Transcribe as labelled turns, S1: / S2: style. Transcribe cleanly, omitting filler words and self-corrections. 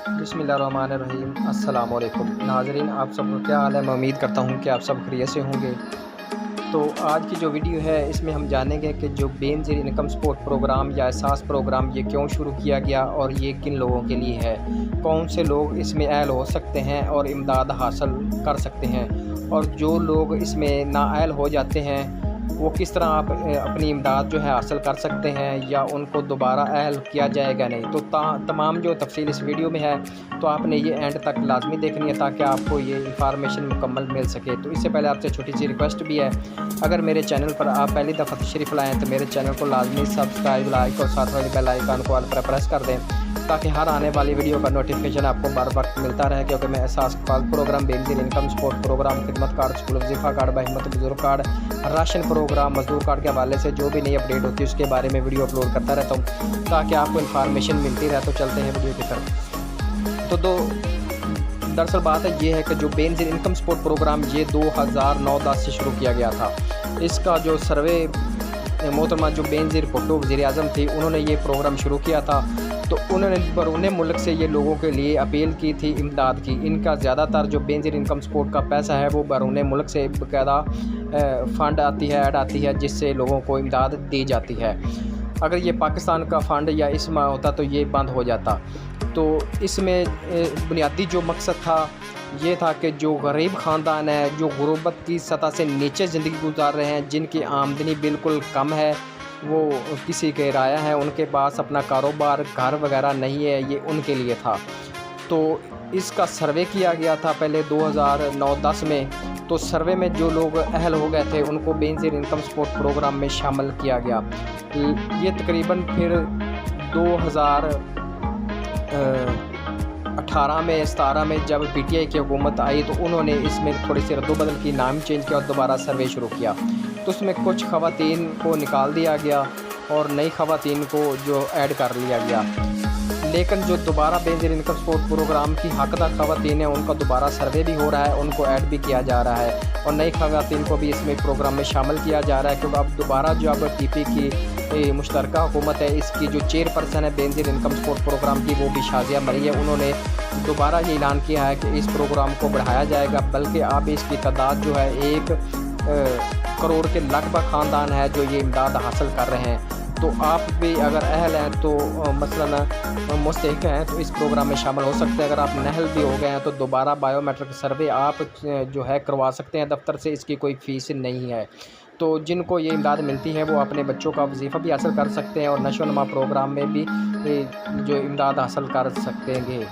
S1: بسم اللہ الرحمن الرحیم۔ السلام علیکم ناظرین، آپ سب کا کیا حال ہے؟ میں امید کرتا ہوں کہ آپ سب خیریت سے ہوں گے۔ تو آج کی جو ویڈیو ہے اس میں ہم جانیں گے کہ جو بے نظیر انکم سپورٹ پروگرام یا احساس پروگرام یہ کیوں شروع کیا گیا اور یہ کن لوگوں کے لیے ہے، کون سے لوگ اس میں اہل ہو سکتے ہیں اور امداد حاصل کر سکتے ہیں، اور جو لوگ اس میں نااہل ہو جاتے ہیں وہ کس طرح اپنی امداد جو ہے حاصل کر سکتے ہیں یا ان کو دوبارہ اہل کیا جائے گا نہیں۔ تو تمام جو تفصیل اس ویڈیو میں ہے تو آپ نے یہ اینڈ تک لازمی دیکھنی ہے تاکہ آپ کو یہ انفارمیشن مکمل مل سکے۔ تو اس سے پہلے آپ سے چھوٹی سی ریکویسٹ بھی ہے، اگر میرے چینل پر آپ پہلی دفعہ تشریف لائیں تو میرے چینل کو لازمی سبسکرائب، لائک اور ساتھ والی بیل آئیکن کو آل پر پریس کر دیں تاکہ ہر آنے والی ویڈیو کا نوٹیفیکیشن آپ کو بار وقت ملتا رہے، کیونکہ میں احساس پروگرام، بے نظیر انکم سپورٹ پروگرام، خدمت کارڈ، اسکول وظیفہ کارڈ، بہمت بزرگ کارڈ، راشن پروگرام، مزدور کارڈ کے حوالے سے جو بھی نئی اپڈیٹ ہوتی ہے اس کے بارے میں ویڈیو اپلوڈ کرتا رہتا ہوں تاکہ آپ کو انفارمیشن ملتی رہے۔ تو چلتے ہیں ویڈیو کی طرف۔ تو دراصل بات یہ ہے کہ جو بے نظیر انکم سپورٹ پروگرام یہ 2009-10 سے شروع کیا گیا تھا۔ اس کا جو سروے محترمہ جو بے نظیر بھٹو وزیر اعظم تھی انہوں نے یہ پروگرام شروع کیا تھا، تو انہوں نے بیرون ملک سے یہ لوگوں کے لیے اپیل کی تھی امداد کی۔ ان کا زیادہ تر جو بے نظیر انکم سپورٹ کا پیسہ ہے وہ بیرون ملک سے باقاعدہ فنڈ آتی ہے، ایڈ آتی ہے، جس سے لوگوں کو امداد دی جاتی ہے۔ اگر یہ پاکستان کا فنڈ یا اس میں ہوتا تو یہ بند ہو جاتا۔ تو اس میں بنیادی جو مقصد تھا یہ تھا کہ جو غریب خاندان ہیں، جو غربت کی سطح سے نیچے زندگی گزار رہے ہیں، جن کی آمدنی بالکل کم ہے، وہ کسی کے رعایا ہیں، ان کے پاس اپنا کاروبار، گھر وغیرہ نہیں ہے، یہ ان کے لیے تھا۔ تو اس کا سروے کیا گیا تھا پہلے 2009-10 میں۔ تو سروے میں جو لوگ اہل ہو گئے تھے ان کو بے نظیر انکم سپورٹ پروگرام میں شامل کیا گیا۔ یہ تقریباً پھر 2018 میں 17 میں جب پی ٹی آئی کی حکومت آئی تو انہوں نے اس میں تھوڑی سی رد و بدل کی، نام چینج کیا اور دوبارہ سروے شروع کیا۔ تو اس میں کچھ خواتین کو نکال دیا گیا اور نئی خواتین کو جو ایڈ کر لیا گیا، لیکن جو دوبارہ بے نظیر انکم سپورٹ پروگرام کی حقدار خواتین ہیں ان کا دوبارہ سروے بھی ہو رہا ہے، ان کو ایڈ بھی کیا جا رہا ہے اور نئی خواتین کو بھی اس میں پروگرام میں شامل کیا جا رہا ہے، کیونکہ اب دوبارہ جو اب ٹی پی کی مشترکہ حکومت ہے، اس کی جو چیئر پرسن ہے بے نظیر انکم سپورٹ پروگرام کی وہ بھی شازیہ مری ہے۔ انہوں نے دوبارہ یہ اعلان کیا ہے کہ اس پروگرام کو بڑھایا جائے گا، بلکہ اب اس کی تعداد جو ہے 1 کروڑ کے لگ بھگ خاندان ہے جو یہ امداد حاصل کر رہے ہیں۔ تو آپ بھی اگر اہل ہیں تو مثلا مستحق ہیں تو اس پروگرام میں شامل ہو سکتے ہیں۔ اگر آپ نااہل بھی ہو گئے ہیں تو دوبارہ بائیو میٹرک سروے آپ جو ہے کروا سکتے ہیں دفتر سے، اس کی کوئی فیس نہیں ہے۔ تو جن کو یہ امداد ملتی ہے وہ اپنے بچوں کا وظیفہ بھی حاصل کر سکتے ہیں اور نشو و نما پروگرام میں بھی جو امداد حاصل کر سکتے ہیں۔